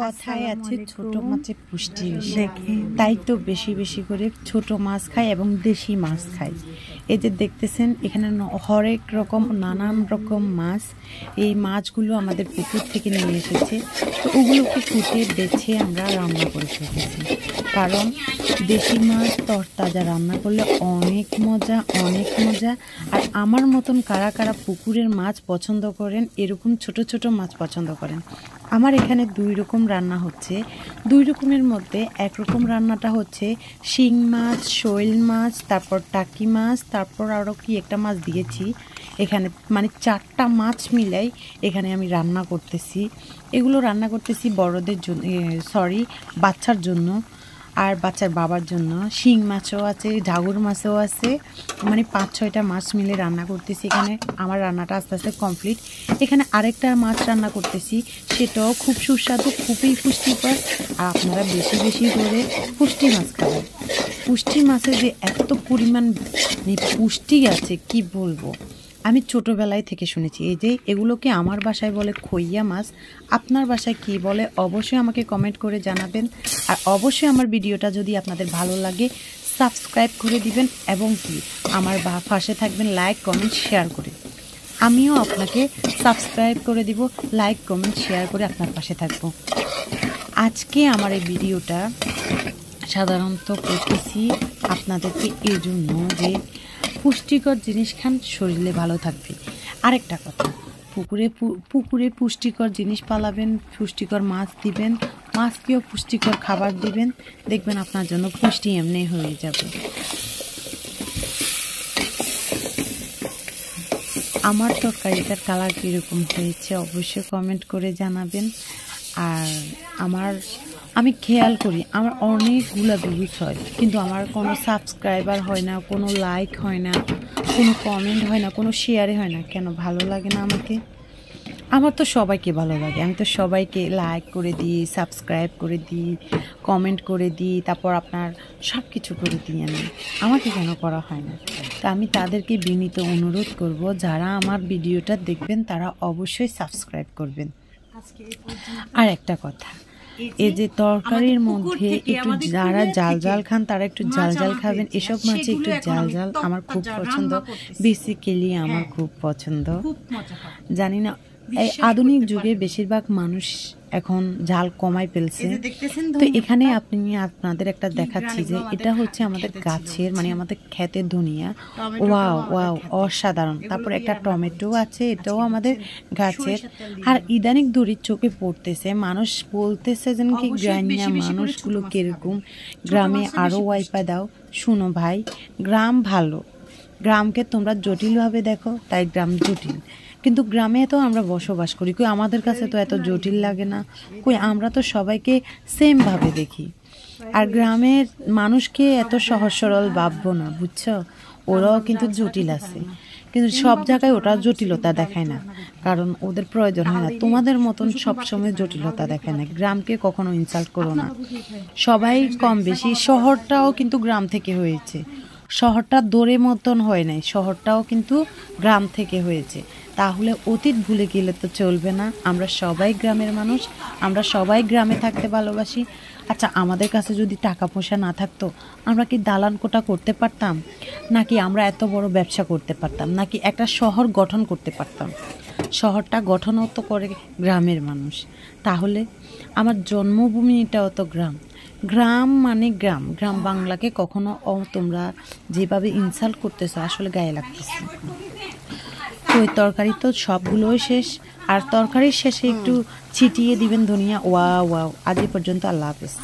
কথায় আছে ছোট মাছে পুষ্টি বেশি, তাই তো বেশি বেশি করে ছোট মাছ খাই এবং দেশি মাছ খাই। এই যে দেখতেছেন এখানে হরেক রকম নানান রকম মাছ, এই মাছগুলো আমাদের পুকুর থেকে নিয়ে এসেছে। তো ওগুলোকে কুটে বেছে আমরা রান্না করে ফেলেছি, কারণ দেশি মাছ তরতাজা রান্না করলে অনেক মজা অনেক মজা। আর আমার মতন কারা কারা পুকুরের মাছ পছন্দ করেন, এরকম ছোট ছোট মাছ পছন্দ করেন। আমার এখানে দুই রকম রান্না হচ্ছে। দুই রকমের মধ্যে একরকম রান্নাটা হচ্ছে শিং মাছ, শৈল মাছ, তারপর টাকি মাছ, তারপর আরও কি একটা মাছ দিয়েছি এখানে, মানে 4টা মাছ মিলাই এখানে আমি রান্না করতেছি। এগুলো রান্না করতেছি বড়দের জন্য, বাচ্চার জন্য আর বাচ্চার বাবার জন্য। শিং মাছও আছে, ঝাগুর মাছও আছে, মানে 5-6টা মাছ মিলে রান্না করতেছি। এখানে আমার রান্নাটা আস্তে আস্তে কমপ্লিট। এখানে আরেকটা মাছ রান্না করতেছি, সেটাও খুব সুস্বাদু, খুবই পুষ্টিকর। আর আপনারা বেশি বেশি করে পুষ্টি মাছ খাবেন। পুষ্টি মাছে যে এত পরিমাণ পুষ্টি আছে কি বলবো, আমি ছোটোবেলায় থেকে শুনেছি। এই যে এগুলোকে আমার বাসায় বলে খইয়া মাছ, আপনার বাসায় কি বলে অবশ্যই আমাকে কমেন্ট করে জানাবেন। আর অবশ্যই আমার ভিডিওটা যদি আপনাদের ভালো লাগে সাবস্ক্রাইব করে দিবেন, এবং কি আমার পাশে থাকবেন লাইক কমেন্ট শেয়ার করে। আমিও আপনাকে সাবস্ক্রাইব করে দিব, লাইক কমেন্ট শেয়ার করে আপনার পাশে থাকব। আজকে আমার এই ভিডিওটা সাধারণত করতেছি আপনাদেরকে এই জন্য যে পুষ্টিকর জিনিস খান, শরীরে ভালো থাকবে। আরেকটা কথা, পুকুরে পুষ্টিকর জিনিস পালাবেন, পুষ্টিকর মাছ দিবেন, মাছকেও পুষ্টিকর খাবার দিবেন, দেখবেন আপনার জন্য পুষ্টি এমনি হয়ে যাবে। আমার তরকারিটার কালার কীরকম হয়েছে অবশ্যই কমেন্ট করে জানাবেন। আর আমি খেয়াল করি আমার অনেকগুলো ভিউজ হয়, কিন্তু আমার কোনো সাবস্ক্রাইবার হয় না, কোনো লাইক হয় না, কোনো কমেন্ট হয় না, কোনো শেয়ারে হয় না। কেন ভালো লাগে না আমাকে? আমার তো সবাইকে ভালো লাগে, আমি তো সবাইকে লাইক করে দিই, সাবস্ক্রাইব করে দিই, কমেন্ট করে দিই, তারপর আপনার সব কিছু করে দিই। আমাকে কেন করা হয় না? তা আমি তাদেরকে বিনীত অনুরোধ করব, যারা আমার ভিডিওটা দেখবেন তারা অবশ্যই সাবস্ক্রাইব করবেন। আর একটা কথা, এই যে তরকারির মধ্যে একটু যারা জাল জাল খান তারা একটু জাল জাল খাবেন। এসব মাছে একটু জাল জাল আমার খুব পছন্দ, বেসিক্যালি আমার খুব পছন্দ। জানি না, এই আধুনিক যুগে বেশিরভাগ মানুষ এখন ঝাল কমাই ফেলছে। তো এখানে আপনাদের একটা দেখাচ্ছি যে এটা হচ্ছে আমাদের গাছের, মানে আমাদের ক্ষেতের ধনিয়া। ওয়াও ওয়াও, অসাধারণ। তারপর একটা টমেটো আছে, এটাও আমাদের গাছের। আর ইদানিং দড়ির চোখে পড়তেছে, মানুষ বলতেছে যেন কি গ্রামীণ মানুষগুলো কিরকম, গ্রামে আরও ওয়াইপা দাও। শুনো ভাই, গ্রাম ভালো, গ্রামকে তোমরা জটিলভাবে দেখো, তাই গ্রাম জটিল। কিন্তু গ্রামে তো আমরা বসবাস করি, কই আমাদের কাছে তো এত জটিল লাগে না, কই আমরা তো সবাইকে সেমভাবে দেখি। আর গ্রামের মানুষকে এত সহজ সরল ভাববো না, বুঝছো? ওরাও কিন্তু জটিল আছে, কিন্তু সব জায়গায় ওটা জটিলতা দেখায় না, কারণ ওদের প্রয়োজন হয় না। তোমাদের মতন সবসময় জটিলতা দেখায় না। গ্রামকে কখনো ইনসাল্ট করো না, সবাই কম বেশি। শহরটাও কিন্তু গ্রাম থেকে হয়েছে, শহরটা দৌড়ে মতন হয় নাই, শহরটাও কিন্তু গ্রাম থেকে হয়েছে। তাহলে অতীত ভুলে গেলে তো চলবে না। আমরা সবাই গ্রামের মানুষ, আমরা সবাই গ্রামে থাকতে ভালোবাসি। আচ্ছা, আমাদের কাছে যদি টাকা পয়সা না থাকতো, আমরা কি দালান কোঠা করতে পারতাম? নাকি আমরা এত বড় ব্যবসা করতে পারতাম? নাকি একটা শহর গঠন করতে পারতাম? শহরটা গঠনও তো করে গ্রামের মানুষ। তাহলে আমার জন্মভূমিটাও তো গ্রাম। গ্রাম মানে গ্রাম, গ্রাম বাংলাকে কখনো তোমরা যেভাবে ইনসাল্ট করতেছো আসলে গায়ে লাগতেছে। তো ওই তরকারি তো সবগুলোই শেষ, আর তরকারির শেষে একটু ছিটিয়ে দিবেন ধনিয়া। Wow wow. আজ এই পর্যন্ত, আল্লাহ হাফেজ।